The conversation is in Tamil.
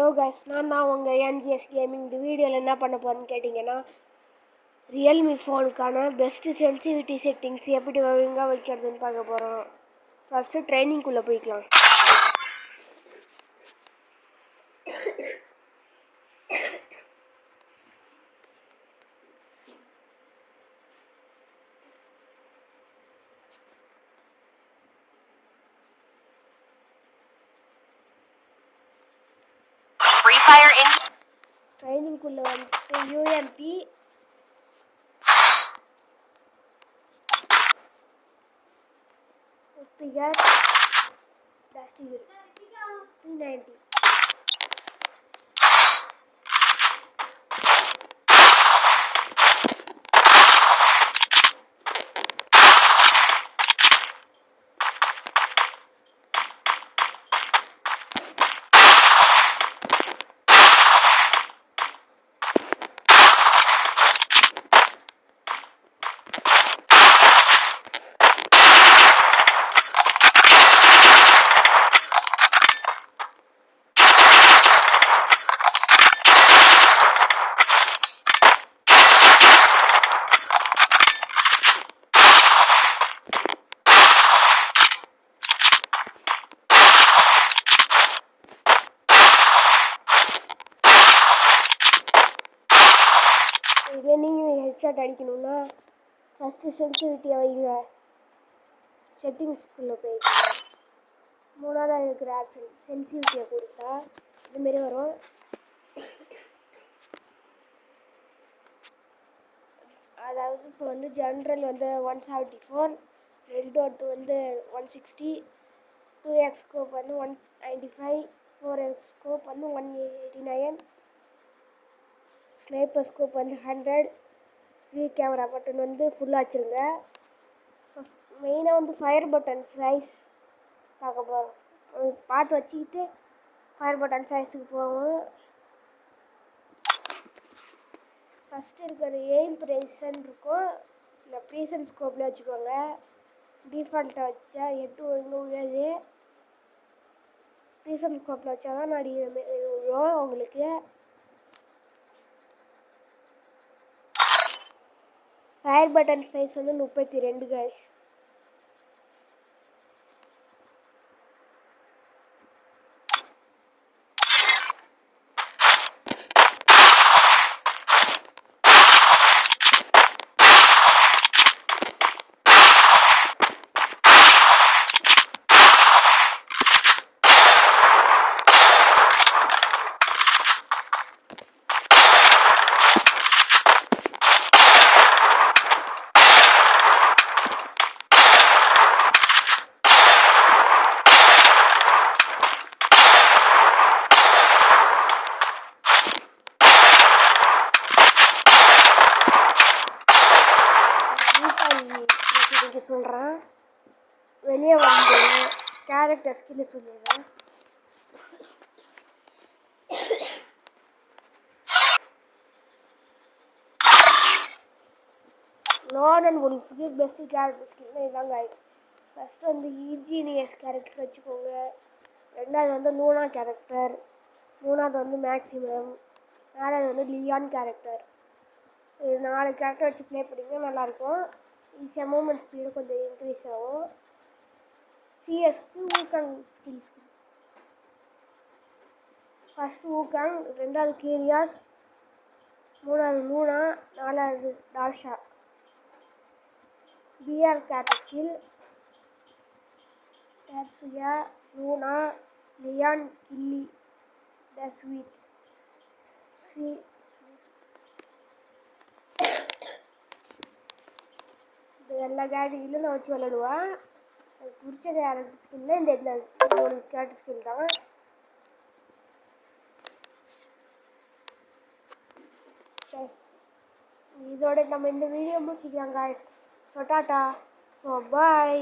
ஹலோ கைஸ், நான் உங்கள் என்ஜிஎஸ் கேமிங். இந்த வீடியோவில் என்ன பண்ண போகிறேன்னு கேட்டிங்கன்னா, ரியல்மி ஃபோனுக்கான பெஸ்ட்டு சென்சிட்டிவிட்டி செட்டிங்ஸ் எப்படி ஒழுங்காக வைக்கிறதுன்னு பார்க்க போகிறோம். ஃபஸ்ட்டு ட்ரைனிங்குள்ளே போய்க்கலாம். ட்ரைனிங்குள்ளே வந்துட்டு யூஎம்பி ஜாஸ்தி 390. இதுவே நீங்கள் ஹெட்ஷாட் அடிக்கணும்னா ஃபஸ்ட்டு சென்சிட்டிவிட்டியை வைங்க. செட்டிங்ஸ்குள்ளே போயிடுங்க. மூணாவது இருக்கிற ஆப்ஷன் சென்சிட்டிவிட்டியை கொடுத்தா இதுமாரி வரும். அதாவது இப்போ வந்து ஜென்ரல் வந்து 174, ரெட் டாட் வந்து 160, 2x ஸ்கோப் வந்து 195, 4x ஸ்கோப் வந்து 189, ஸ்னைப்பர் ஸ்கோப் வந்து 100. ஃப்ரீ கேமரா பட்டன் வந்து ஃபுல்லாக வச்சுருங்க. மெயினாக வந்து ஃபயர் பட்டன் சைஸ் பார்க்க போகிறோம். பார்த்து வச்சுக்கிட்டு ஃபயர் பட்டன் சைஸுக்கு போவோம். ஃபஸ்ட்டு இருக்கிற எய்ம் ப்ரைசன் இருக்கும். இந்த ப்ரீசன் ஸ்கோப்பில் வச்சுக்கோங்க. டிஃபால்ட்டாக வச்சா எட்டு ஒழுங்கு விழாது. ப்ரீசன் ஸ்கோப்பில் வச்சா தான் நான் விழும் உங்களுக்கு. ஃபயர் பட்டன் சைஸ் வந்து 32 கைஸ். சொல்கிறேன், வெளியே வந்து கேரக்டர் ஸ்கில் சொல்லிடுறேன். லார்ட் அண்ட் வுல்ஃபுக்கு பெஸ்ட்டு கேரக்டர் ஸ்கில்னா இதுதான் கைஸ். ஃபஸ்ட்டு வந்து இஜினியஸ் கேரக்டர் வச்சுக்கோங்க. ரெண்டாவது வந்து லூனா கேரக்டர். மூணாவது வந்து மேக்ஸிமம். நாலாவது வந்து லியான் கேரக்டர். இது 4 கேரக்டர் வச்சு ப்ளே பண்ணிங்கன்னா நல்லாயிருக்கும். ஈஸியாக மூமெண்ட் ஸ்பீடு கொஞ்சம் இன்க்ரீஸ் ஆகும். சிஎஸ்க்கு ஊக்காங் ஸ்கில்ஸ். ஃபஸ்ட்டு ஊக்காங், ரெண்டாவது கீரியாஸ், மூணாவது லூனா, நாலாவது Dasha. BR character skill Tatsuya, Luna, Leon, Kelly, the sweet, எல்லா கேரக்டர்லையும் நான் வச்சு விளையாடுவேன். எனக்கு பிடிச்ச கேரக்டர் ஸ்கில்ல இந்த 3 கேரக்டர் ஸ்கில் தான். இதோட நம்ம இந்த வீடியோ முடிச்சுக்கலாம் guys. So tata. So bye.